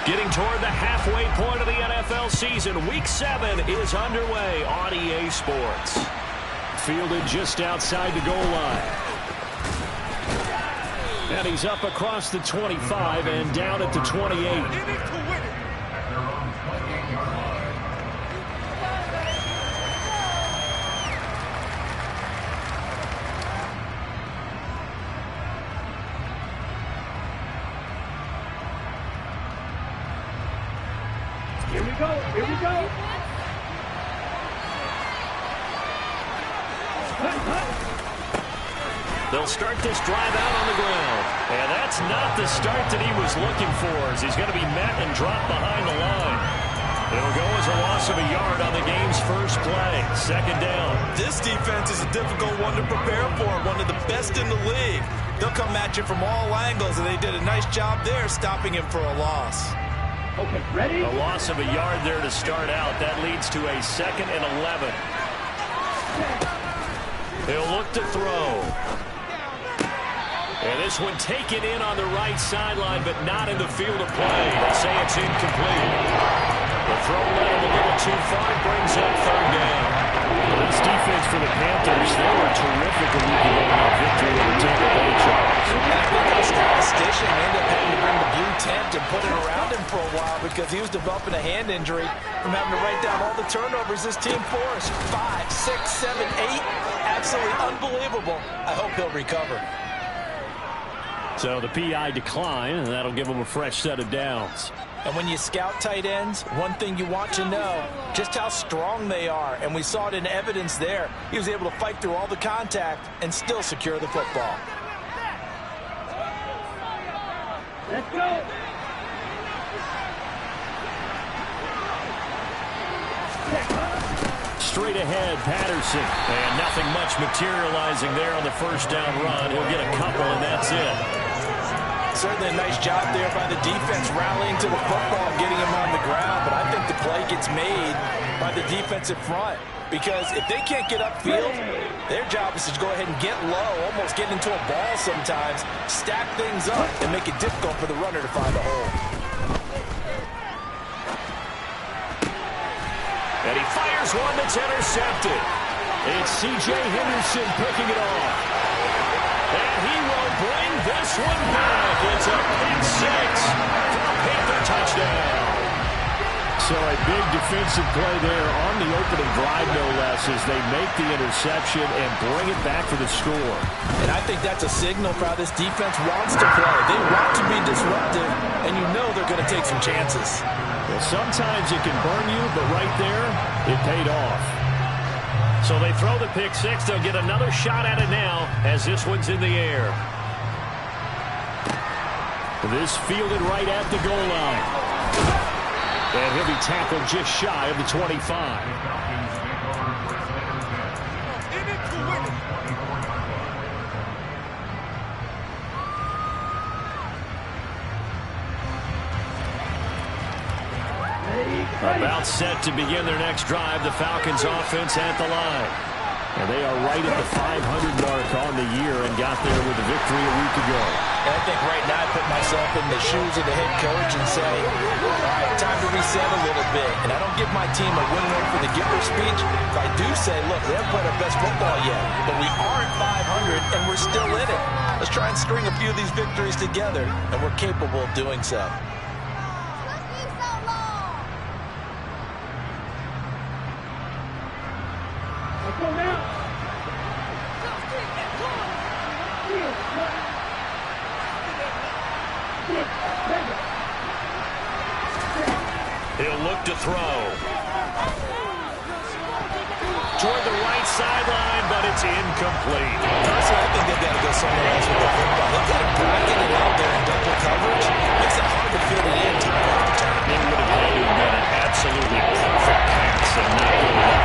Getting toward the halfway point of the NFL season. Week 7 is underway on EA Sports. Fielded just outside the goal line. And he's up across the 25 and down at the 28. Here we go. They'll start this drive out on the ground. And that's not the start that he was looking for, as he's going to be met and dropped behind the line. It'll go as a loss of a yard on the game's first play. Second down. This defense is a difficult one to prepare for, one of the best in the league. They'll come at you from all angles, and they did a nice job there stopping him for a loss. Okay, ready? A loss of a yard there to start out. That leads to a 2nd and 11. He'll look to throw. And this one taken in on the right sideline, but not in the field of play. They'll say it's incomplete. The throw led him a little too far. It brings up 3rd down. This defense for the Panthers, they were terrific in the victory over Tampa Bay Chargers. And I think our statistician ended up having to bring the blue tent and put it around him for a while because he was developing a hand injury from having to write down all the turnovers this team forced. 5, 6, 7, 8. Absolutely unbelievable. I hope he'll recover. So the PI decline, and that'll give him a fresh set of downs. And when you scout tight ends, one thing you want to know, just how strong they are. And we saw it in evidence there. He was able to fight through all the contact and still secure the football. Let's go. Straight ahead, Patterson. And nothing much materializing there on the first down run. He'll get a couple, and that's it. Certainly a nice job there by the defense rallying to the football and getting him on the ground. But I think the play gets made by the defensive front. Because if they can't get upfield, their job is to go ahead and get low, almost get into a ball sometimes, stack things up, and make it difficult for the runner to find a hole. And he fires one that's intercepted. It's C.J. Henderson picking it off. And he will bring this one back. It's a pick 6 for a Panther touchdown. So a big defensive play there on the opening drive, no less, as they make the interception and bring it back for the score. And I think that's a signal for how this defense wants to play. They want to be disruptive, and you know they're going to take some chances. Well, sometimes it can burn you, but right there, it paid off. So they throw the pick 6. They'll get another shot at it now as this one's in the air. This fielded right at the goal line. And he'll be tackled just shy of the 25. About set to begin their next drive. The Falcons offense at the line. And they are right at the 500 mark on the year and got there with a victory a week ago. And I think right now I put myself in the shoes of the head coach and say, all right, time to reset a little bit. And I don't give my team a win one for the giver speech. But I do say, look, we haven't played our best football yet. But we are at 500 and we're still in it. Let's try and string a few of these victories together. And we're capable of doing so. He'll look to throw. Toward the right sideline, but it's incomplete. Personally, I think they've got to go somewhere else with the football. They've got to bracket it out there in double coverage. Makes it hard to fit it in time after time. It would have had to have been an absolutely perfect pass and not good enough.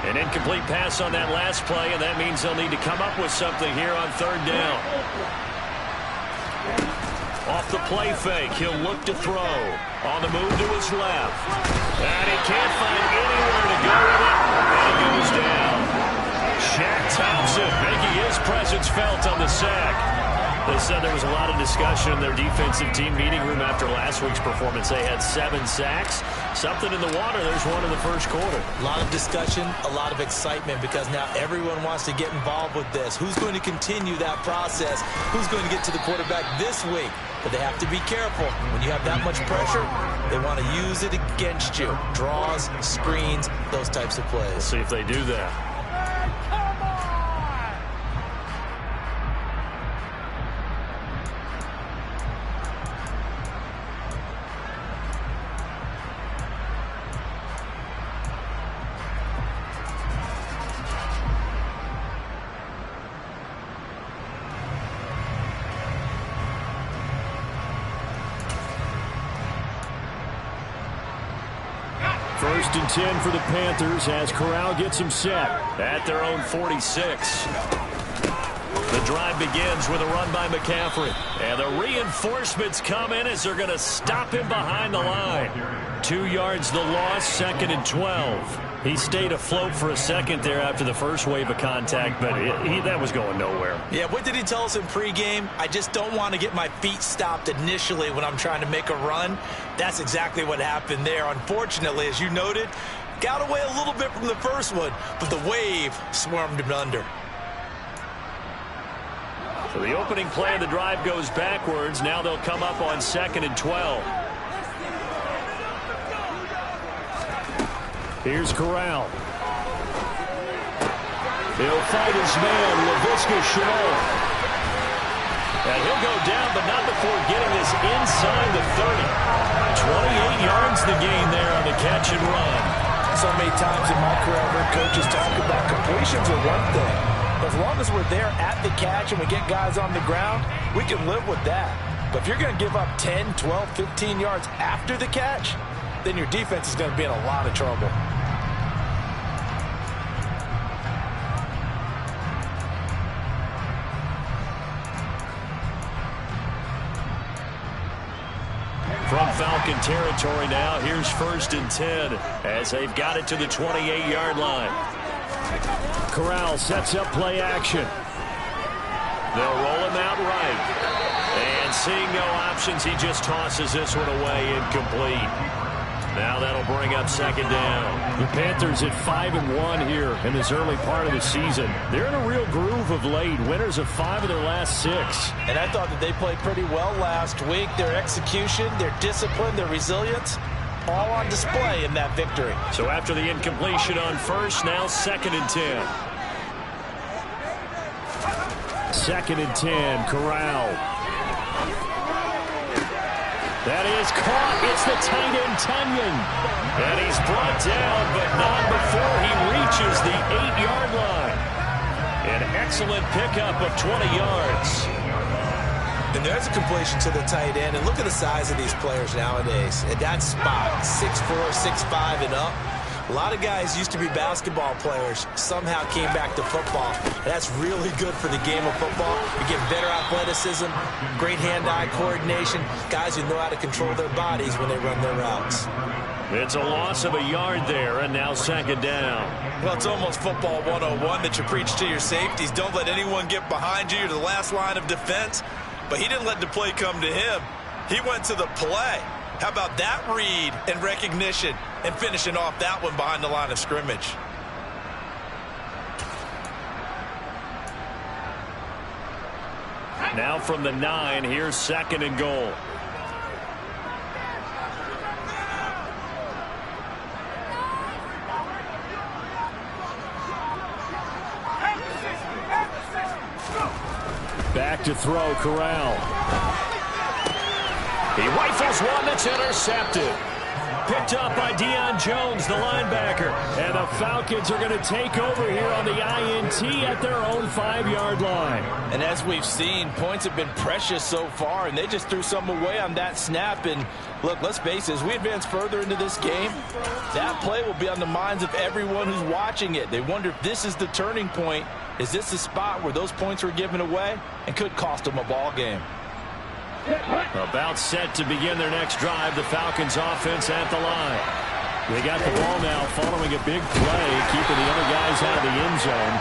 An incomplete pass on that last play, and that means they'll need to come up with something here on 3rd down. Off the play fake. He'll look to throw. On the move to his left. And he can't find anywhere to go with it. And he goes down. Shaq Thompson making his presence felt on the sack. They said there was a lot of discussion in their defensive team meeting room after last week's performance. They had 7 sacks. Something in the water. There's one in the first quarter. A lot of discussion, a lot of excitement, because now everyone wants to get involved with this. Who's going to continue that process? Who's going to get to the quarterback this week? But they have to be careful. When you have that much pressure, they want to use it against you. Draws, screens, those types of plays. We'll see if they do that. First and 10 for the Panthers as Corral gets him set at their own 46. The drive begins with a run by McCaffrey. And the reinforcements come in as they're going to stop him behind the line. 2 yards the loss, 2nd and 12. He stayed afloat for a second there after the first wave of contact, but that was going nowhere. Yeah, what did he tell us in pregame? I just don't want to get my feet stopped initially when I'm trying to make a run. That's exactly what happened there. Unfortunately, as you noted, got away a little bit from the first one, but the wave swarmed him under. So the opening play of the drive goes backwards. Now they'll come up on 2nd and 12. Here's Corral. He'll fight his man, Laviska Shenault. And he'll go down, but not before getting this inside the 30. 28 yards the gain there on the catch and run. So many times in my career, I've heard coaches talk about completions are one thing. As long as we're there at the catch and we get guys on the ground, we can live with that. But if you're going to give up 10, 12, 15 yards after the catch, then your defense is going to be in a lot of trouble. From Falcon territory now, here's 1st and 10 as they've got it to the 28-yard line. Corral sets up play action. They'll roll him out right. And seeing no options, he just tosses this one away, incomplete. Now that'll bring up 2nd down. The Panthers at 5-1 here in this early part of the season. They're in a real groove of late. Winners of 5 of their last 6. And I thought that they played pretty well last week. Their execution, their discipline, their resilience, all on display in that victory. So after the incompletion on first, now 2nd and 10. 2nd and 10, Corral. That is caught. It's the tight end, Tunyon. And he's brought down, but not before he reaches the 8-yard line. An excellent pickup of 20 yards. And there's a completion to the tight end. And look at the size of these players nowadays. At that spot, 6'4", 6'5", and up. A lot of guys used to be basketball players, somehow came back to football. That's really good for the game of football. You get better athleticism, great hand-eye coordination, guys who know how to control their bodies when they run their routes. It's a loss of a yard there, and now 2nd down. Well, it's almost football 101 that you preach to your safeties. Don't let anyone get behind you. You're the last line of defense. But he didn't let the play come to him. He went to the play. How about that read and recognition and finishing off that one behind the line of scrimmage? Now from the 9, here's 2nd and goal. Back to throw, Corral. He rifles one that's intercepted. Picked up by Deion Jones, the linebacker. And the Falcons are going to take over here on the INT at their own 5-yard line. And as we've seen, points have been precious so far, and they just threw some away on that snap. And look, let's face it, as we advance further into this game, that play will be on the minds of everyone who's watching it. They wonder if this is the turning point. Is this the spot where those points were given away and could cost them a ball game? About set to begin their next drive, the Falcons offense at the line. They got the ball now following a big play, keeping the other guys out of the end zone.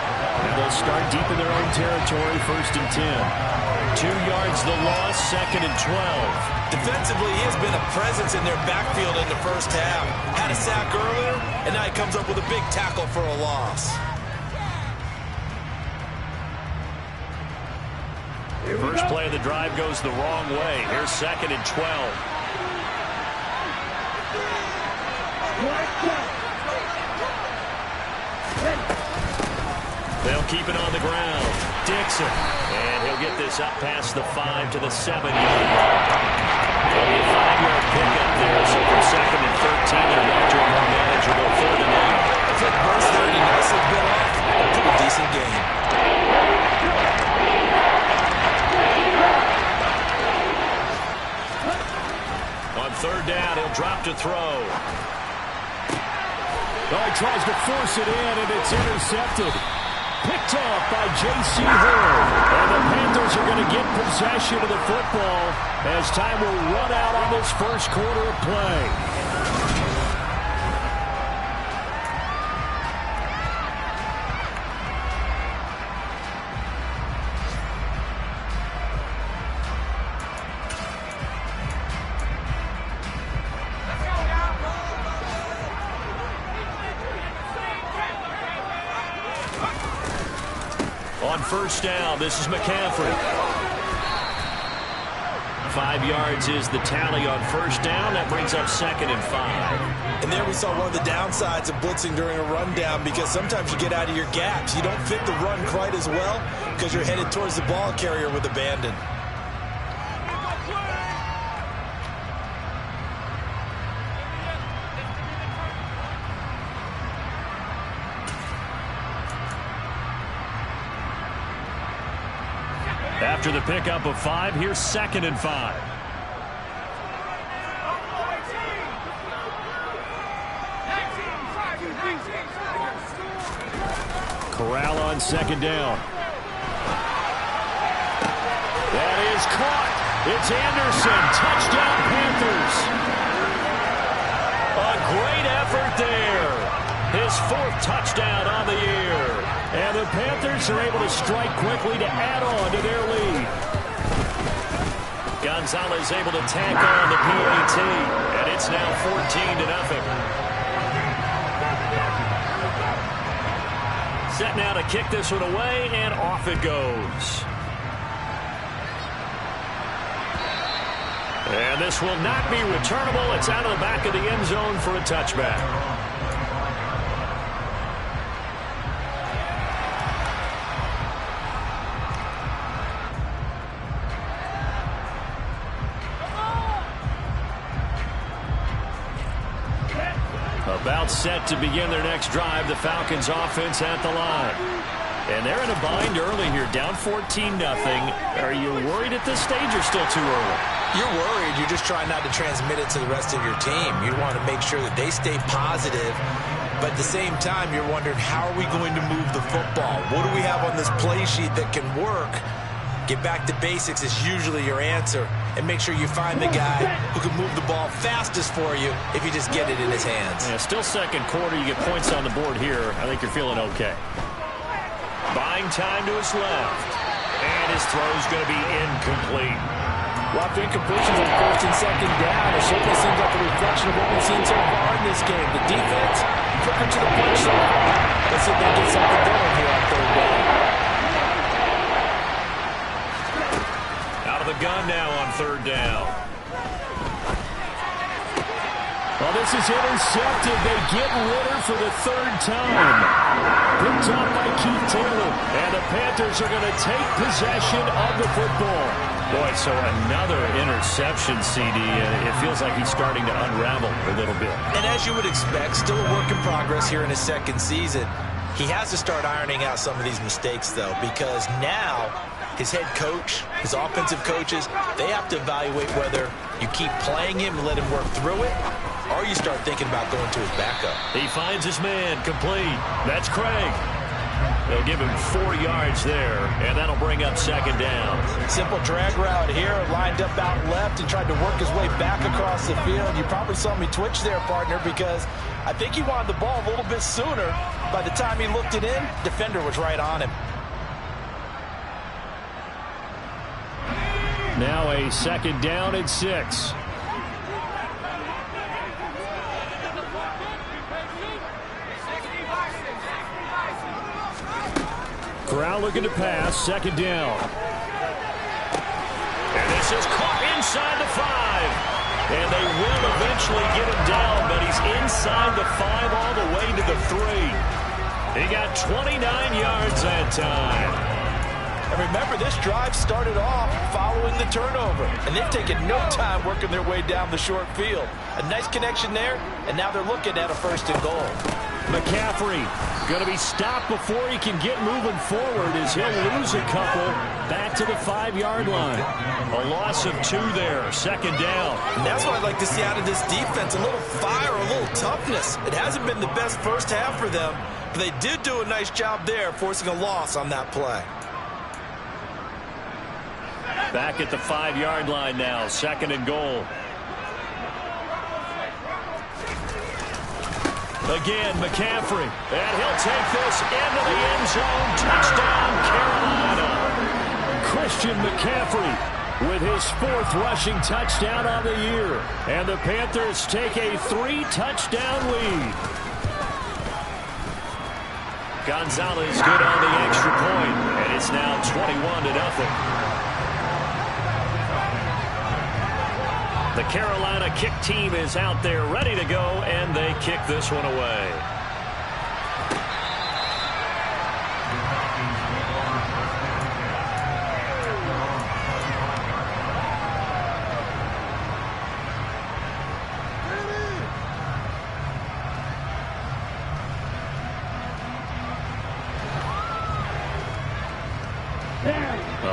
And they'll start deep in their own territory, 1st and 10. 2 yards the loss, 2nd and 12. Defensively, he has been a presence in their backfield in the first half. Had a sack earlier, and now he comes up with a big tackle for a loss. First play of the drive goes the wrong way. Here's 2nd and 12. They'll keep it on the ground. Dixon. And he'll get this up past the 5 to the 7-yard line. Only a 5-yard pickup there. So from 2nd and 13, they're back to a more manageable 3rd and 8. I think burst there, he nicely bit off. A pretty decent game. On 3rd down, he'll drop to throw. Oh, he tries to force it in, and it's intercepted. Picked off by J.C. Horn. And the Panthers are going to get possession of the football as time will run out on this first quarter of play. On 1st down, this is McCaffrey. 5 yards is the tally on 1st down. That brings up 2nd and 5. And there we saw one of the downsides of blitzing during a rundown, because sometimes you get out of your gaps. You don't fit the run quite as well because you're headed towards the ball carrier with abandon. After the pickup of 5, here's 2nd and 5. Corral on 2nd down. That is caught. It's Anderson. Touchdown, Panthers. A great effort there. His 4th touchdown on the year. And the Panthers are able to strike quickly to add on to their lead. Gonzalez able to tack on the PAT. And it's now 14-0. Set now to kick this one away, and off it goes. And this will not be returnable. It's out of the back of the end zone for a touchback. About set to begin their next drive, the Falcons offense at the line. And they're in a bind early here, down 14-0. Are you worried at this stage or still too early? You're worried. You're just trying not to transmit it to the rest of your team. You want to make sure that they stay positive. But at the same time, you're wondering, how are we going to move the football? What do we have on this play sheet that can work? Get back to basics is usually your answer. And make sure you find the guy who can move the ball fastest for you if you just get it in his hands. Yeah, still 2nd quarter. You get points on the board here. I think you're feeling okay. Buying time to his left. And his throw's going to be incomplete. Lots of incompletions on 1st and 2nd down. It certainly seems like a reflection of what we've seen so far in this game. The defense quicker to the punch so far. Let's see if they get something going here on 3rd down. Out of the gun now on 3rd down. Well, this is intercepted. They get Ritter for the 3rd time. Picked up by Keith Taylor. And the Panthers are going to take possession of the football. Boy, so another interception, CD. It feels like he's starting to unravel a little bit. And as you would expect, still a work in progress here in his 2nd season. He has to start ironing out some of these mistakes, though, because now his head coach, his offensive coaches, they have to evaluate whether you keep playing him and let him work through it, or you start thinking about going to his backup. He finds his man complete. That's Craig. They'll give him 4 yards there, and that'll bring up second down. Simple drag route here, lined up out left and tried to work his way back across the field. You probably saw me twitch there, partner, because I think he wanted the ball a little bit sooner. By the time he looked it in, defender was right on him. Now a second down and 6. Corral looking to pass, second down. And this is caught inside the 5. And they will eventually get him down, but he's inside the 5 all the way to the 3. He got 29 yards that time. And remember, this drive started off following the turnover. And they've taken no time working their way down the short field. A nice connection there, and now they're looking at a 1st and goal. McCaffrey going to be stopped before he can get moving forward as he'll lose a couple back to the 5-yard line. A loss of 2 there, second down. And that's what I'd like to see out of this defense, a little fire, a little toughness. It hasn't been the best first half for them, but they did do a nice job there forcing a loss on that play. Back at the 5-yard line now, second and goal. Again, McCaffrey, and he'll take this into the end zone. Touchdown, Carolina. Christian McCaffrey with his 4th rushing touchdown on the year. And the Panthers take a 3-touchdown lead. Gonzalez good on the extra point, and it's now 21-0. The Carolina kick team is out there ready to go, and they kick this one away.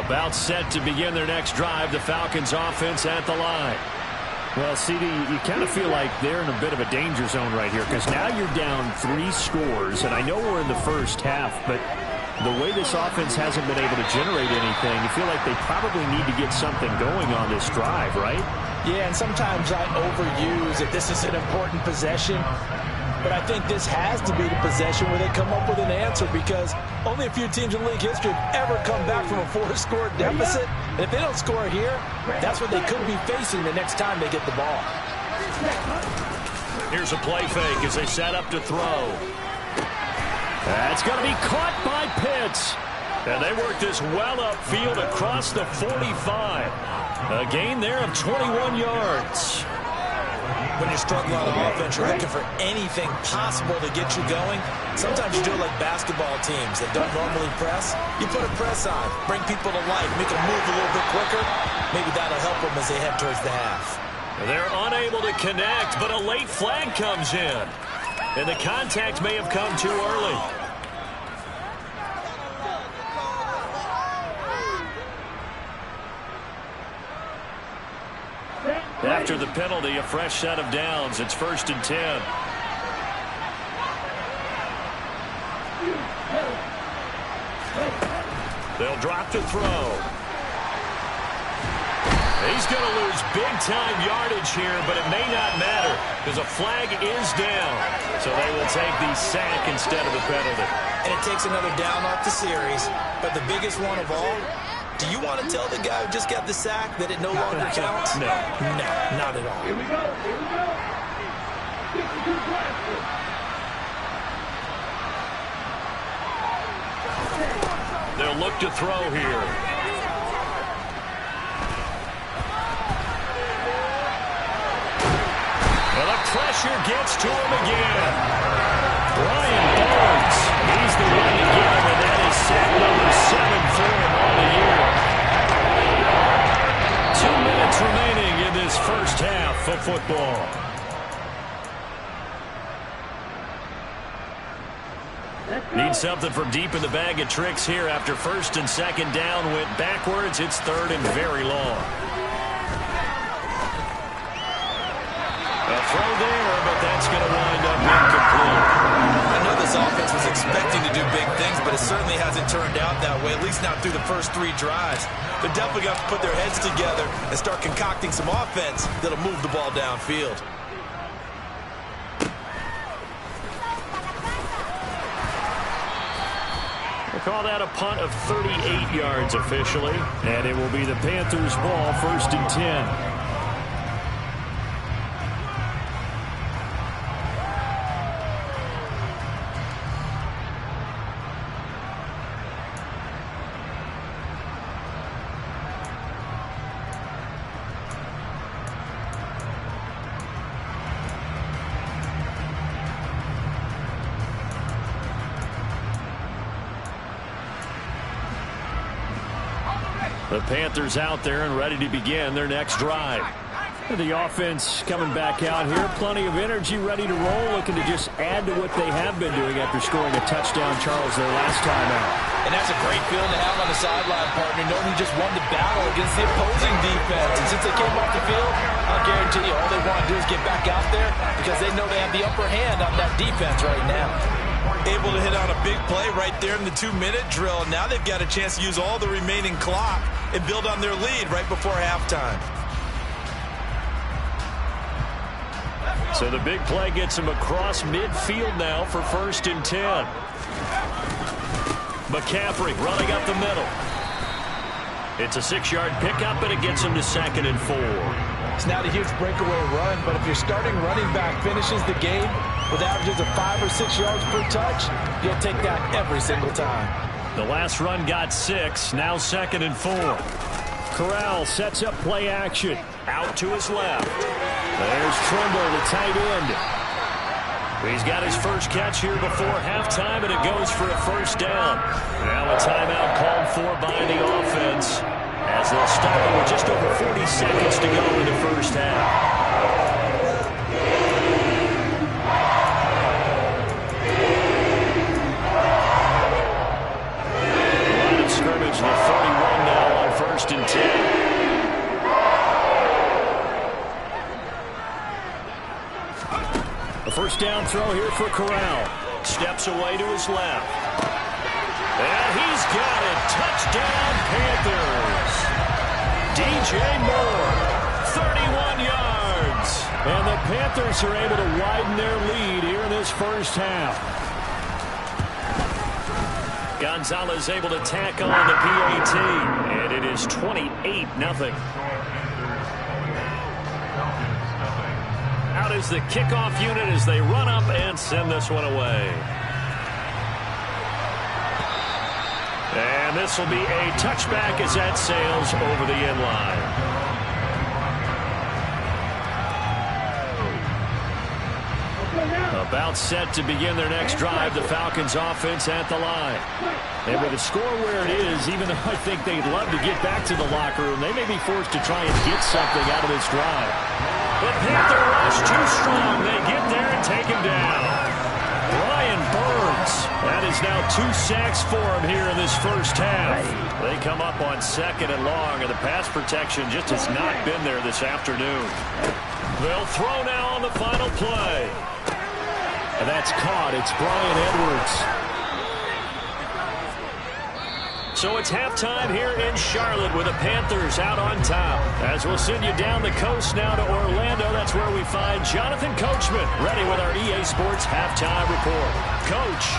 About set to begin their next drive, the Falcons offense at the line. Well, CD, you kind of feel like they're in a bit of a danger zone right here because now you're down 3 scores, and I know we're in the first half, but the way this offense hasn't been able to generate anything, you feel like they probably need to get something going on this drive, right? Yeah, and sometimes I overuse if this is an important possession, but I think this has to be the possession where they come up with an answer because only a few teams in league history have ever come back from a 4-score deficit. And if they don't score here, that's what they could be facing the next time they get the ball. Here's a play fake as they set up to throw. That's going to be caught by Pitts. And they work this well upfield across the 45. A gain there of 21 yards. When you're struggling on offense, you're looking for anything possible to get you going. Sometimes you do it like basketball teams that don't normally press. You put a press on, bring people to life, make them move a little bit quicker. Maybe that'll help them as they head towards the half. They're unable to connect, but a late flag comes in. And the contact may have come too early. After the penalty, a fresh set of downs. It's 1st and 10. They'll drop to throw. He's going to lose big-time yardage here, but it may not matter because a flag is down. So they will take the sack instead of the penalty. And it takes another down off the series. But the biggest one of all, do you want to tell the guy who just got the sack that it no longer counts? No. No, not at all. Here we go. Here we go. 52 blasters. They'll look to throw here. Well, the pressure gets to him again. Brian Barnes, he's the one to get him, and that is sack number 7 for him on the year. 2 minutes remaining in this first half of football. Need something from deep in the bag of tricks here after 1st and 2nd down went backwards. It's 3rd and very long. A throw there, but that's going to wind up incomplete. I know this offense was expecting to do big things, but it certainly hasn't turned out that way, at least not through the first 3 drives. They're definitely going to put their heads together and start concocting some offense that'll move the ball downfield. We'll call that a punt of 38 yards officially, and it will be the Panthers' ball, 1st and 10. The Panthers out there and ready to begin their next drive. The offense coming back out here. Plenty of energy, ready to roll, looking to just add to what they have been doing after scoring a touchdown, Charles, their last time out. And that's a great feeling to have on the sideline, partner, knowing you just won the battle against the opposing defense. And since they came off the field, I'll guarantee you all they want to do is get back out there because they know they have the upper hand on that defense right now. Able to hit on a big play right there in the 2-minute drill. Now they've got a chance to use all the remaining clock and build on their lead right before halftime. So the big play gets him across midfield now for 1st and 10. McCaffrey running up the middle. It's a 6-yard pickup, and it gets him to 2nd and 4. It's not a huge breakaway run, but if your starting running back finishes the game with averages of 5 or 6 yards per touch, you'll take that every single time. The last run got 6, now 2nd and 4. Corral sets up play action. Out to his left. There's Trimble, the tight end. He's got his first catch here before halftime, and it goes for a 1st down. Now a timeout called for by the offense, as they'll stop it with just over 40 seconds to go in the first half. Line of scrimmage, the 41 now on 1st and 10. A 1st down throw here for Corral. Steps away to his left. And he's got it. Touchdown, Panthers. DJ Moore, 31 yards. And the Panthers are able to widen their lead here in this first half. Gonzalez able to tack on the PAT. And it is 28-0. Out is the kickoff unit as they run up and send this one away. And this will be a touchback as that sails over the end line. About set to begin their next drive, the Falcons offense at the line. And with the score where it is, even though I think they'd love to get back to the locker room, they may be forced to try and get something out of this drive. The Panther rush too strong. They get there and take him down. Brian Burns. That is now 2 sacks for him here in this first half. They come up on 2nd and long, and the pass protection just has not been there this afternoon. They'll throw now on the final play. And that's caught. It's Brian Edwards. So it's halftime here in Charlotte with the Panthers out on top. As we'll send you down the coast now to Orlando, that's where we find Jonathan Coachman ready with our EA Sports halftime report. Coach.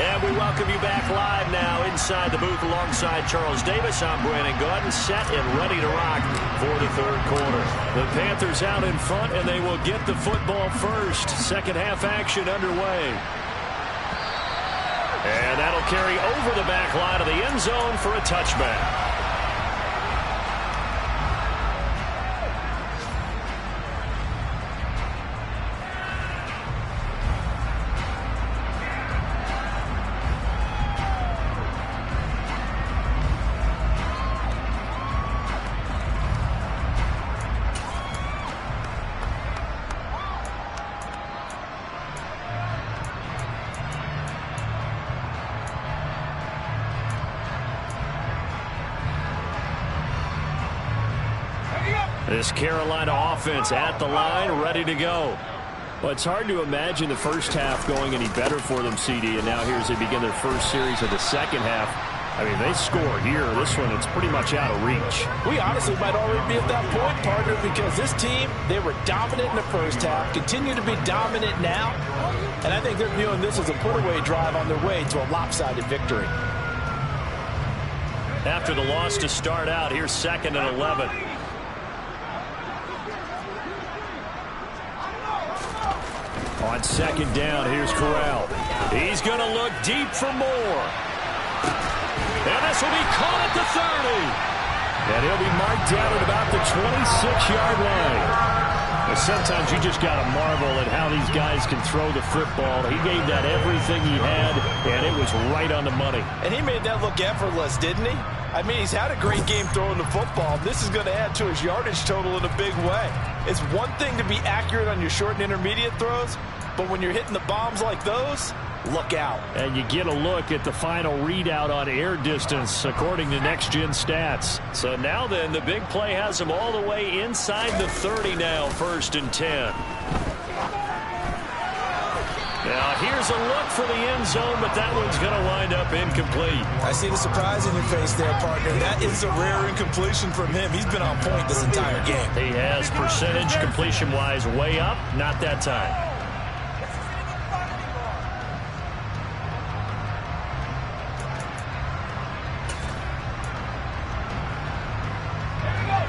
And we welcome you back live now inside the booth alongside Charles Davis. I'm Brandon Gordon, set and ready to rock for the 3rd quarter. The Panthers out in front, and they will get the football first. Second half action underway. And that'll carry over the back line of the end zone for a touchback. This Carolina offense at the line, ready to go. Well, it's hard to imagine the first half going any better for them, CD, and now here as they begin their first series of the second half. I mean, they score here. This one, it's pretty much out of reach. We honestly might already be at that point, partner, because this team, they were dominant in the first half, continue to be dominant now, and I think they're viewing this as a put-away drive on their way to a lopsided victory. After the loss to start out, here's 2nd and 11. On 2nd down, here's Corral. He's going to look deep for more. And this will be caught at the 30. And he'll be marked down at about the 26-yard line. And sometimes you just got to marvel at how these guys can throw the football. He gave that everything he had, and it was right on the money. And he made that look effortless, didn't he? I mean, he's had a great game throwing the football. This is going to add to his yardage total in a big way. It's one thing to be accurate on your short and intermediate throws, but when you're hitting the bombs like those, look out. And you get a look at the final readout on air distance, according to Next Gen Stats. So now then, the big play has him all the way inside the 30 now, 1st and 10. Now, here's a look for the end zone, but that one's going to wind up incomplete. I see the surprise in your face there, partner. That is a rare incompletion from him. He's been on point this entire game. He has percentage completion-wise way up, not that time.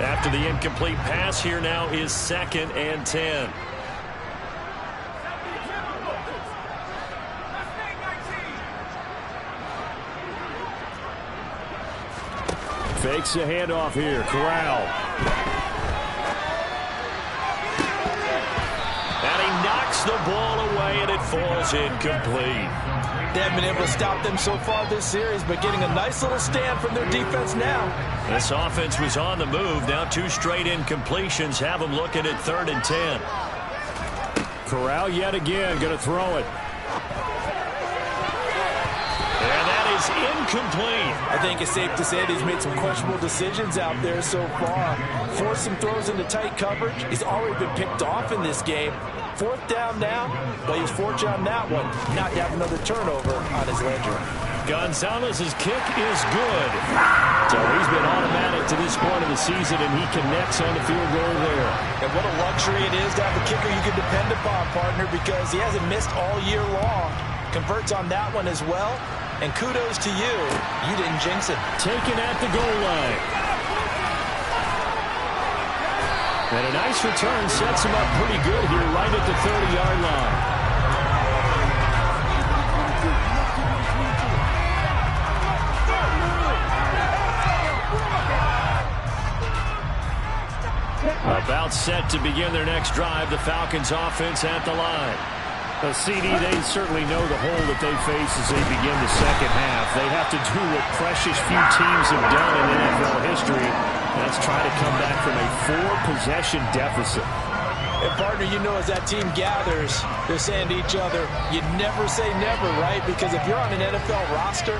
After the incomplete pass, here now is 2nd and 10. Fakes the handoff here. Corral. And he knocks the ball away, and it falls incomplete. They haven't been able to stop them so far this series, but getting a nice little stand from their defense now. This offense was on the move. Now 2 straight incompletions have them looking at 3rd and 10. Corral yet again going to throw it. And that is incomplete. I think it's safe to say that he's made some questionable decisions out there so far. Forced some throws into tight coverage. He's already been picked off in this game. 4th down now, but he's fortunate on that one. Not to have another turnover on his ledger. Gonzalez's kick is good. So he's been automatic to this point of the season, and he connects on the field goal there. And what a luxury it is to have a kicker you can depend upon, partner, because he hasn't missed all year long. Converts on that one as well. And kudos to you. You didn't jinx it. Taken at the goal line. And a nice return sets him up pretty good here right at the 30-yard line. About set to begin their next drive. The Falcons offense at the line. CD, they certainly know the hole that they face as they begin the second half. They have to do what precious few teams have done in NFL history. That's try to come back from a 4-possession deficit. And, partner, you know as that team gathers, they're saying to each other, you never say never, right? Because if you're on an NFL roster,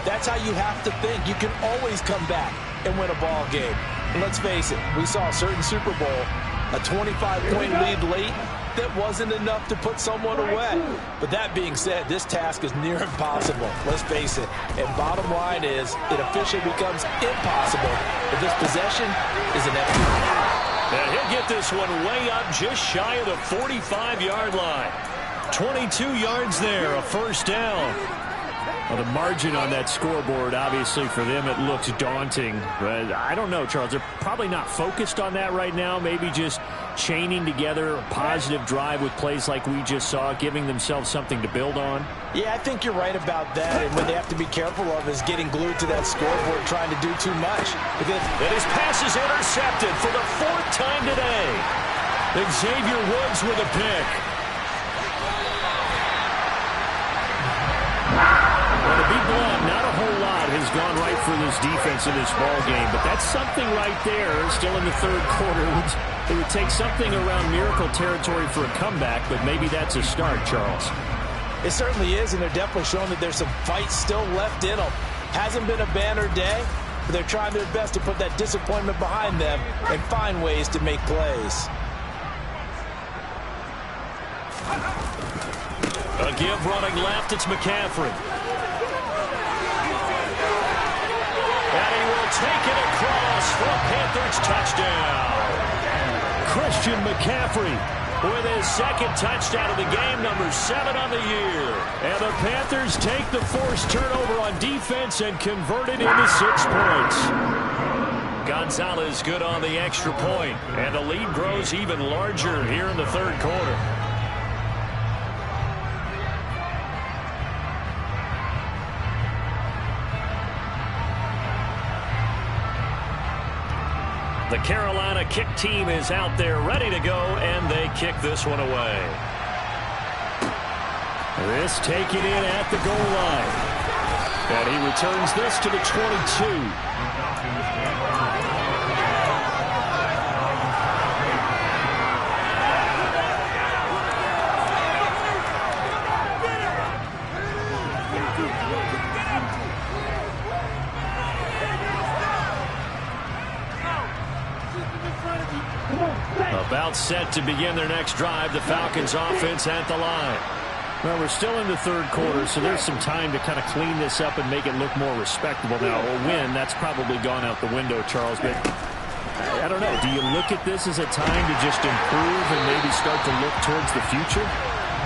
that's how you have to think. You can always come back and win a ball game. And let's face it, we saw a certain Super Bowl, a 25-point lead late, that wasn't enough to put someone away. But that being said, this task is near impossible. Let's face it. And bottom line is, it officially becomes impossible if this possession is inevitable. And he'll get this one way up just shy of the 45-yard line. 22 yards there, a 1st down. Well, the margin on that scoreboard, obviously, for them, it looks daunting. But I don't know, Charles. They're probably not focused on that right now. Maybe just chaining together a positive drive with plays like we just saw, giving themselves something to build on. Yeah, I think you're right about that. And what they have to be careful of is getting glued to that scoreboard, trying to do too much. And his pass is intercepted for the 4th time today. Xavier Woods with a pick. Well, to be blunt, not a whole lot has gone right for this defense in this ball game, but that's something right there. Still in the 3rd quarter. It would take something around miracle territory for a comeback, but maybe that's a start, Charles. It certainly is, and they're definitely showing that there's some fight still left in them. Hasn't been a banner day, but they're trying their best to put that disappointment behind them and find ways to make plays. A give running left, it's McCaffrey. And he will take it across for a Panthers touchdown. Christian McCaffrey with his second touchdown of the game, number 7 on the year. And the Panthers take the forced turnover on defense and convert it into 6 points. Gonzalez good on the extra point, and the lead grows even larger here in the third quarter. The Carolina kick team is out there ready to go, and they kick this one away. This taken in at the goal line. And he returns this to the 22. About set to begin their next drive. The Falcons offense at the line. Well, we're still in the third quarter, so there's some time to kind of clean this up and make it look more respectable. Now, a win, that's probably gone out the window, Charles, but I don't know. Do you look at this as a time to just improve and maybe start to look towards the future?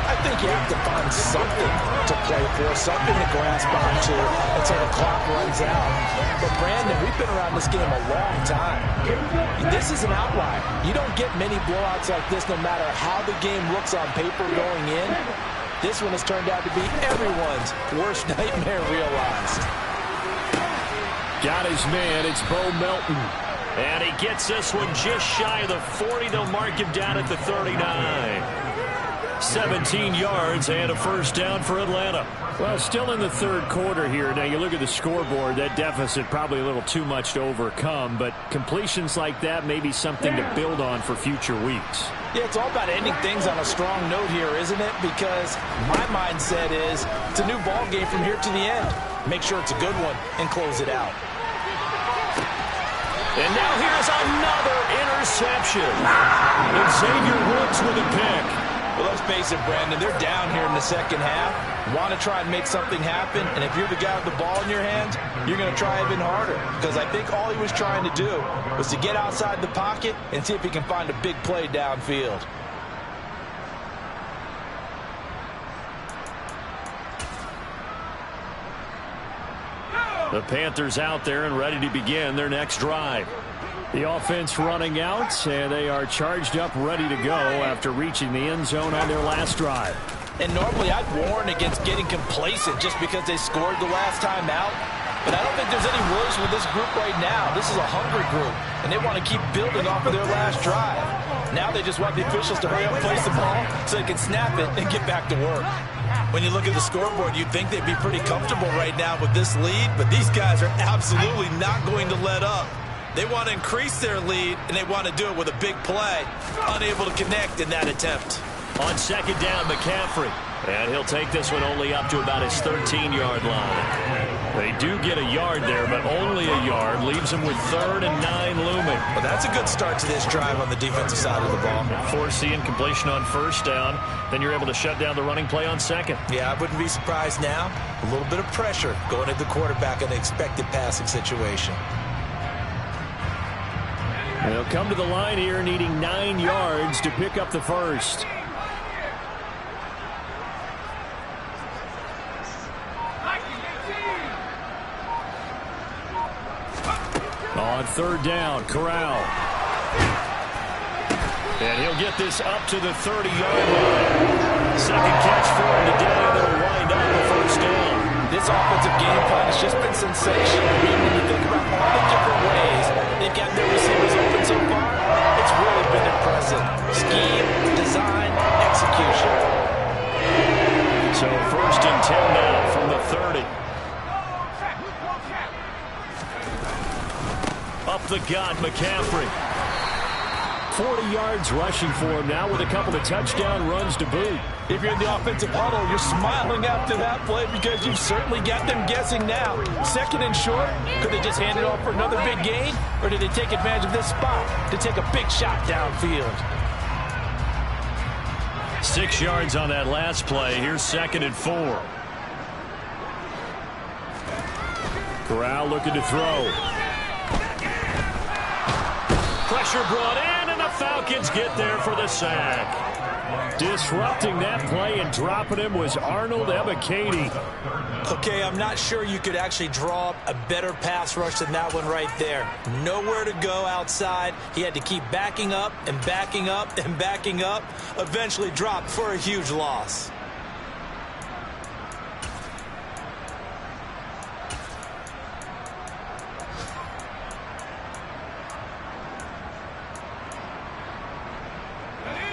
I think you have to find something to play for, something to grasp onto until the clock runs out. But, Brandon, we've been around this game a long time. This is an outlier. You don't get many blowouts like this no matter how the game looks on paper going in. This one has turned out to be everyone's worst nightmare realized. Got his man. It's Bo Melton. And he gets this one just shy of the 40. They'll mark him down at the 39. 17 yards and a first down for Atlanta. Well, still in the third quarter here. Now, you look at the scoreboard, that deficit probably a little too much to overcome, but completions like that may be something to build on for future weeks. Yeah, it's all about ending things on a strong note here, isn't it? Because my mindset is it's a new ball game from here to the end. Make sure it's a good one and close it out. And now here's another interception. And Xavier Woods with a pick. Well, let's face it, Brandon, they're down here in the second half. Want to try and make something happen, and if you're the guy with the ball in your hands, you're going to try even harder. Because I think all he was trying to do was to get outside the pocket and see if he can find a big play downfield. The Panthers out there and ready to begin their next drive. The offense running out, and they are charged up, ready to go after reaching the end zone on their last drive. And normally I'd warn against getting complacent just because they scored the last time out. But I don't think there's any worries with this group right now. This is a hungry group, and they want to keep building off of their last drive. Now they just want the officials to hurry up and place the ball so they can snap it and get back to work. When you look at the scoreboard, you'd think they'd be pretty comfortable right now with this lead, but these guys are absolutely not going to let up. They want to increase their lead, and they want to do it with a big play. Unable to connect in that attempt. On second down, McCaffrey. And he'll take this one only up to about his 13-yard line. They do get a yard there, but only a yard. Leaves them with 3rd and 9 looming. Well, that's a good start to this drive on the defensive side of the ball. Force the incompletion on first down. Then you're able to shut down the running play on second. Yeah, I wouldn't be surprised now. A little bit of pressure going at the quarterback in the expected passing situation. They'll come to the line here needing 9 yards to pick up the first. On third down, Corral. And he'll get this up to the 30-yard line. Second catch for him today, and they'll wind up the first down. This offensive game plan has just been sensational. I mean, when you think about all the different ways they've got their receivers open so far, it's really been impressive. Scheme, design, execution. So 1st and 10 now from the 30. Up the gut, McCaffrey. 40 yards rushing for him now with a couple of touchdown runs to boot. If you're in the offensive huddle, you're smiling after that play because you've certainly got them guessing now. Second and short, could they just hand it off for another big gain? Or did they take advantage of this spot to take a big shot downfield? 6 yards on that last play. Here's 2nd and 4. Corral looking to throw. Pressure brought in, and the Falcons get there for the sack. Disrupting that play and dropping him was Arnold Ebiketie. Okay, I'm not sure you could actually draw up a better pass rush than that one right there. Nowhere to go outside. He had to keep backing up and backing up and backing up. Eventually dropped for a huge loss.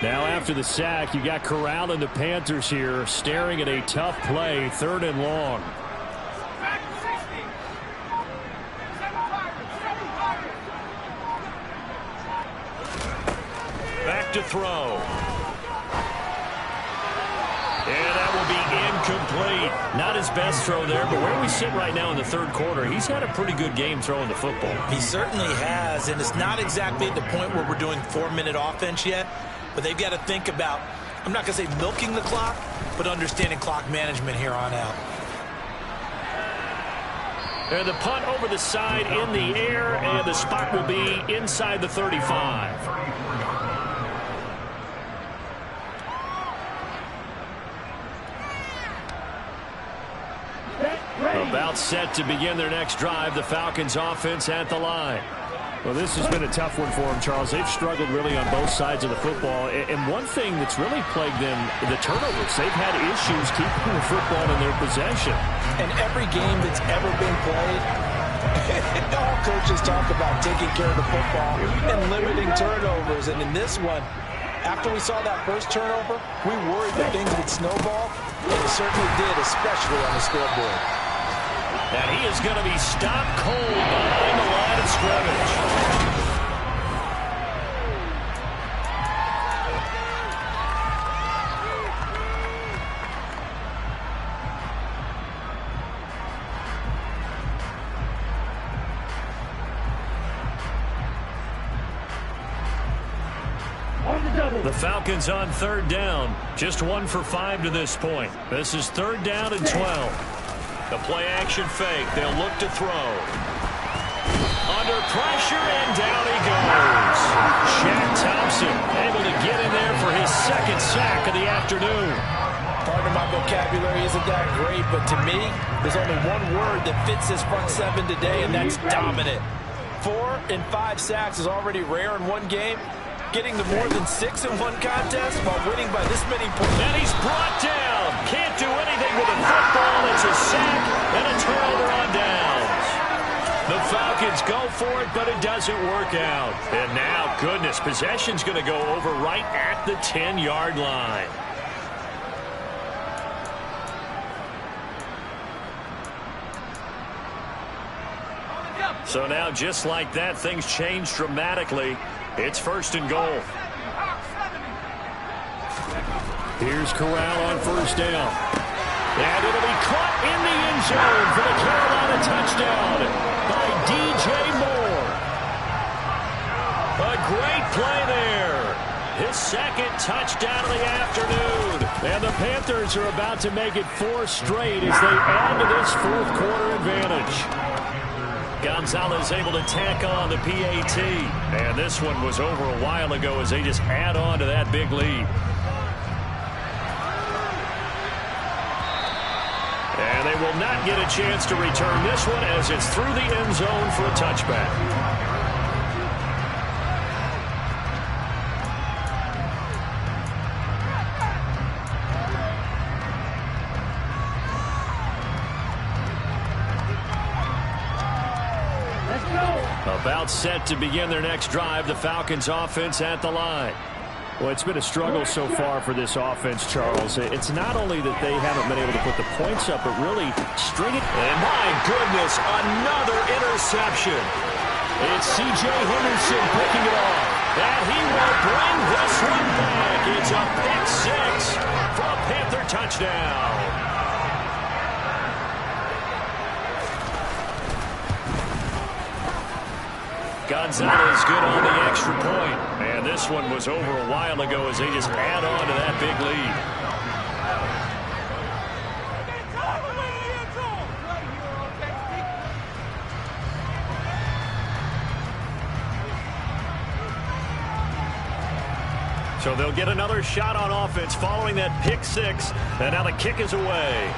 Now after the sack, you got Corral and the Panthers here staring at a tough play, 3rd and long. Back to throw. And that will be incomplete. Not his best throw there, but where we sit right now in the 3rd quarter, he's had a pretty good game throwing the football. He certainly has, and it's not exactly at the point where we're doing 4-minute offense yet. But they've got to think about, I'm not going to say milking the clock, but understanding clock management here on out. And the punt over the side in the air, and the spot will be inside the 35. About set to begin their next drive, the Falcons offense at the line. Well, this has been a tough one for them, Charles. They've struggled really on both sides of the football. And one thing that's really plagued them, the turnovers. They've had issues keeping the football in their possession. And every game that's ever been played, all coaches talk about taking care of the football and limiting turnovers. And in this one, after we saw that first turnover, we worried that things would snowball. And it certainly did, especially on the scoreboard. And he is going to be stopped cold behind the line of scrimmage. The Falcons on 3rd down. Just 1 for 5 to this point. This is 3rd down and 12. The play-action fake. They'll look to throw. Under pressure, and down he goes. Shaq Thompson able to get in there for his 2nd sack of the afternoon. Pardon my vocabulary isn't that great, but to me, there's only one word that fits this front 7 today, and that's dominant. 4 and 5 sacks is already rare in one game. Getting to more than 6 in one contest while winning by this many points. And he's brought down. Can't do anything with a football. It's a sack and a turnover on downs. The Falcons go for it, but it doesn't work out. And now, goodness, possession's going to go over right at the 10-yard line. So now, just like that, things change dramatically. It's 1st and goal. Here's Corral on 1st down. And it'll be caught in the end zone for the Carolina touchdown by DJ Moore. A great play there. His 2nd touchdown of the afternoon. And the Panthers are about to make it 4 straight as they add to this 4th quarter advantage. Gonzalez able to tack on the PAT. And this one was over a while ago as they just add on to that big lead. And they will not get a chance to return this one as it's through the end zone for a touchback. About set to begin their next drive, the Falcons offense at the line. Well, it's been a struggle so far for this offense, Charles. It's not only that they haven't been able to put the points up, but really string it. And my goodness, another interception. It's C.J. Henderson picking it off. And he will bring this one back. It's a pick six for a Panther touchdown. Gonzalez good on the extra point. And this one was over a while ago as they just add on to that big lead. So they'll get another shot on offense following that pick six. And now the kick is away.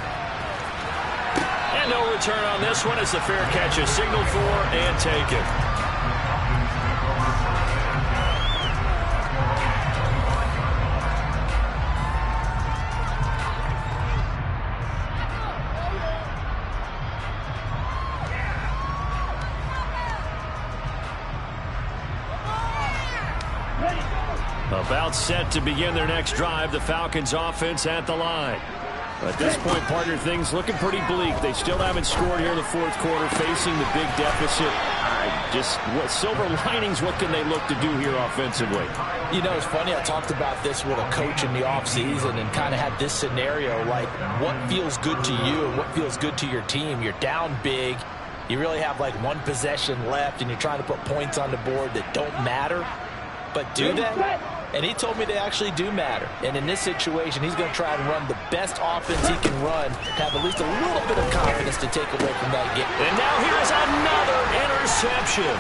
And no return on this one as the fair catch is signaled for and taken. About set to begin their next drive, the Falcons offense at the line. At this point, partner, things looking pretty bleak. They still haven't scored here in the fourth quarter, facing the big deficit. Just what silver linings, what can they look to do here offensively? You know, it's funny, I talked about this with a coach in the offseason and kind of had this scenario, like what feels good to you and what feels good to your team. You're down big. You really have like one possession left, and you're trying to put points on the board that don't matter. But do they? And he told me they actually do matter. And in this situation, he's going to try and run the best offense he can run, have at least a little bit of confidence to take away from that game. And now here is another interception.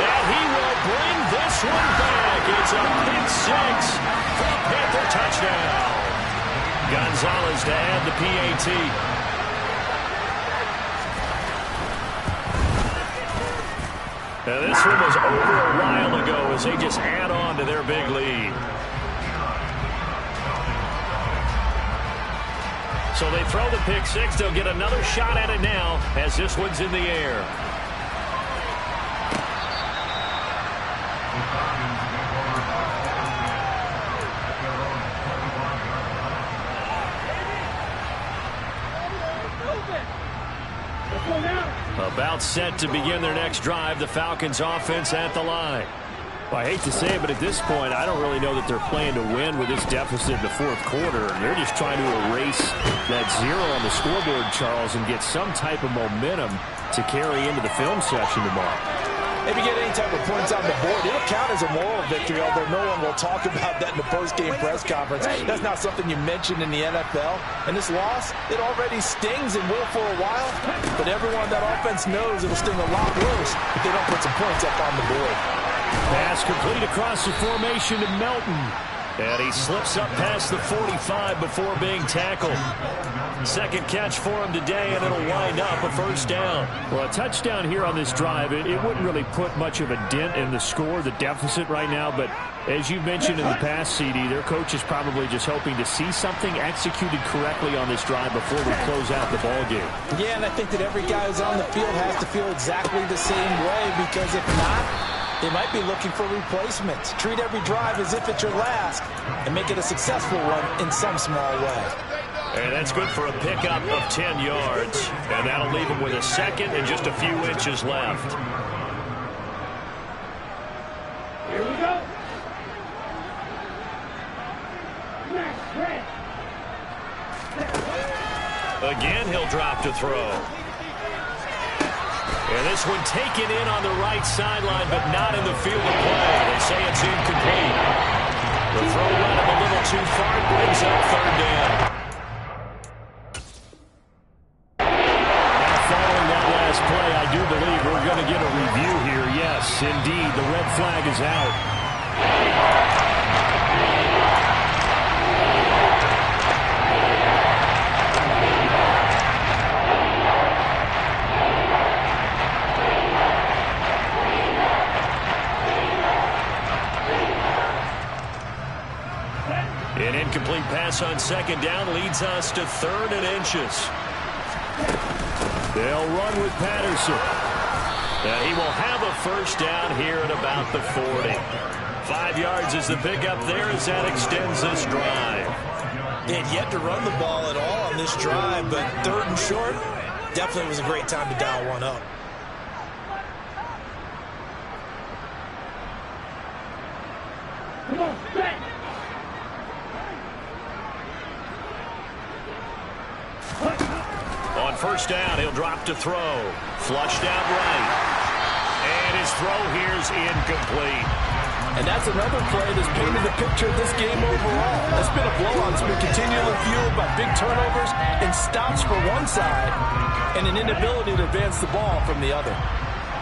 And he will bring this one back. It's a pick six for a Panther touchdown. Gonzalez to add the PAT. Now this one was over a while ago as they just add on to their big lead. So they throw the pick six. They'll get another shot at it now as this one's in the air. About set to begin their next drive, the Falcons offense at the line. Well, I hate to say it, but at this point, I don't really know that they're playing to win with this deficit in the fourth quarter. They're just trying to erase that zero on the scoreboard, Charles, and get some type of momentum to carry into the film session tomorrow. If you get any type of points on the board, it'll count as a moral victory, although no one will talk about that in the post-game press conference. That's not something you mentioned in the NFL. And this loss, it already stings and will for a while, but everyone on that offense knows it'll sting a lot worse if they don't put some points up on the board. Pass complete across the formation to Melton. And he slips up past the 45 before being tackled. Second catch for him today, and it'll wind up a first down. Well, a touchdown here on this drive, it wouldn't really put much of a dent in the score, the deficit right now. But as you mentioned in the past, CD, their coach is probably just hoping to see something executed correctly on this drive before we close out the ball game. Yeah, and I think that every guy who's on the field has to feel exactly the same way, because if not, they might be looking for replacements. Treat every drive as if it's your last and make it a successful one in some small way. And that's good for a pickup of 10 yards. And that'll leave him with a second and just a few inches left. Here we go. Again, he'll drop to throw. And this one taken in on the right sideline, but not in the field of play. They say it's incomplete. The throw went him a little too far. It brings up third down. Now, following that last play, I do believe we're going to get a review here. Yes, indeed, the red flag is out. An incomplete pass on second down leads us to third and inches. They'll run with Patterson. And he will have a first down here at about the 40. 5 yards is the pickup there as that extends this drive. They had yet to run the ball at all on this drive, but third and short, definitely was a great time to dial one up. Come on, set. On first down, he'll drop to throw. Flushed out right. And his throw here's incomplete. And that's another play that's painted the picture of this game overall. It's been a blowout. It's been continually fueled by big turnovers and stops for one side and an inability to advance the ball from the other.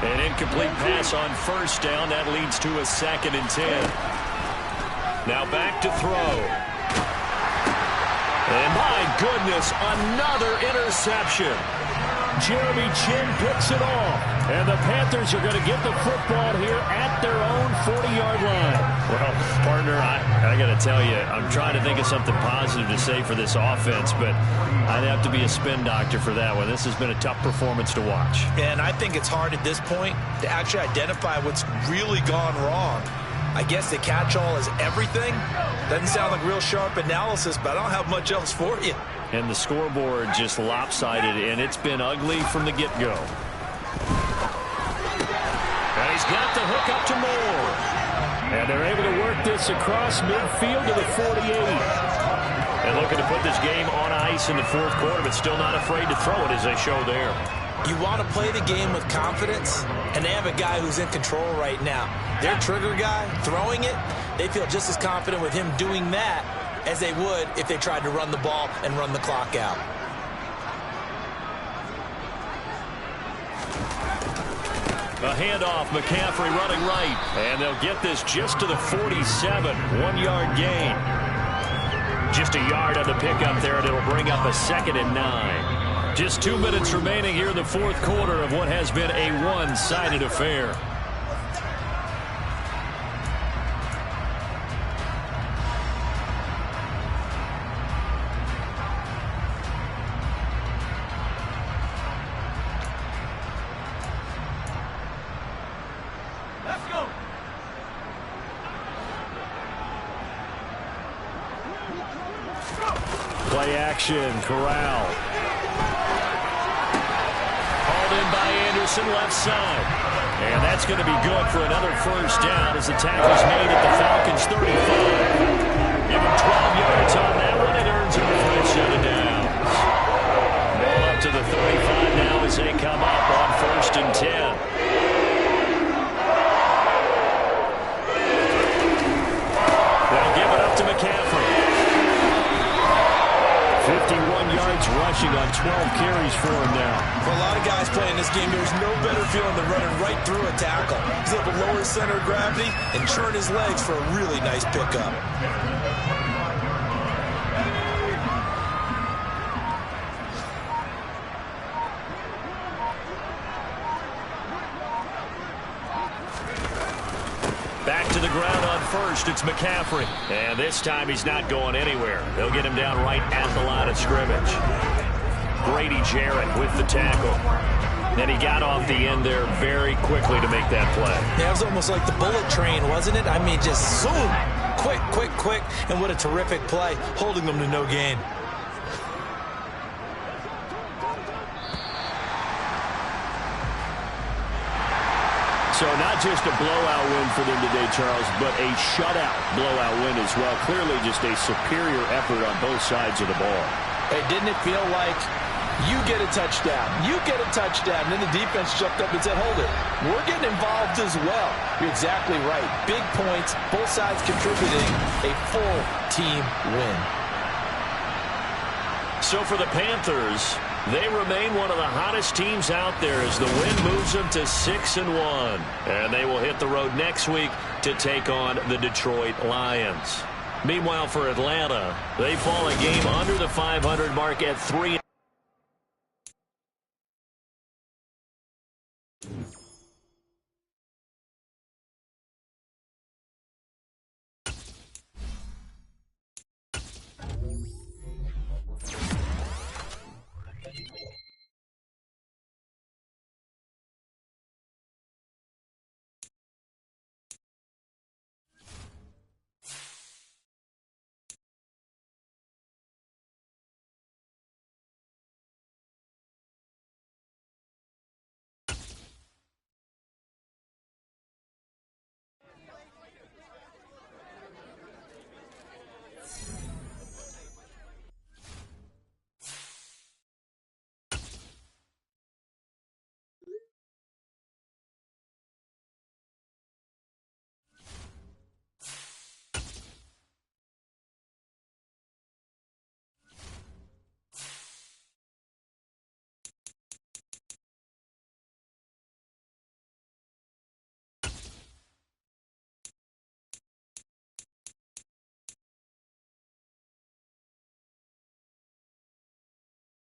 An incomplete pass on first down. That leads to a 2nd and 10. Now back to throw. And my goodness, another interception. Jeremy Chin picks it off. And the Panthers are going to get the football here at their own 40-yard line. Well, partner, I got to tell you, I'm trying to think of something positive to say for this offense, but I'd have to be a spin doctor for that one. This has been a tough performance to watch. And I think it's hard at this point to actually identify what's really gone wrong. I guess the catch-all is everything. Doesn't sound like real sharp analysis, but I don't have much else for you. And the scoreboard just lopsided, and it's been ugly from the get-go. And he's got the hook up to Moore. And they're able to work this across midfield to the 48. And looking to put this game on ice in the fourth quarter, but still not afraid to throw it as they show there. You want to play the game with confidence, and they have a guy who's in control right now. Their trigger guy, throwing it, they feel just as confident with him doing that as they would if they tried to run the ball and run the clock out. A handoff, McCaffrey running right, and they'll get this just to the 47, 1-yard gain. Just a yard on the pickup there, and it'll bring up a 2nd and 9. Just 2 minutes remaining here in the fourth quarter of what has been a one-sided affair. Let's go. Play action, Corral. Called in by Anderson, left side. And that's going to be good for another first down as the tackle's made at the Falcons' 35. Give him 12 yards on that one. It earns him a first set of downs. Ball up to the 35 now as they come up on 1st and 10. They'll give it up to McCaffrey. 51 yards rushing on 12 carries for him now. For a lot of guys playing this game, there's no better feeling than running right through a tackle. He's able to lower his center of gravity and churn his legs for a really nice pickup. Back to the ground on first, it's McCaffrey. And this time he's not going anywhere. They'll get him down right at the line of scrimmage. Grady Jarrett with the tackle. And he got off the end there very quickly to make that play. Yeah, it was almost like the bullet train, wasn't it? I mean, just zoom. Quick, quick, quick. And what a terrific play, holding them to no gain. So not just a blowout win for them today, Charles, but a shutout blowout win as well. Clearly just a superior effort on both sides of the ball. Hey, didn't it feel like you get a touchdown, you get a touchdown, and then the defense jumped up and said, hold it, we're getting involved as well. You're exactly right. Big points, both sides contributing, a full team win. So for the Panthers, they remain one of the hottest teams out there as the win moves them to 6-1. And they will hit the road next week to take on the Detroit Lions. Meanwhile, for Atlanta, they fall a game under the 500 mark at 3.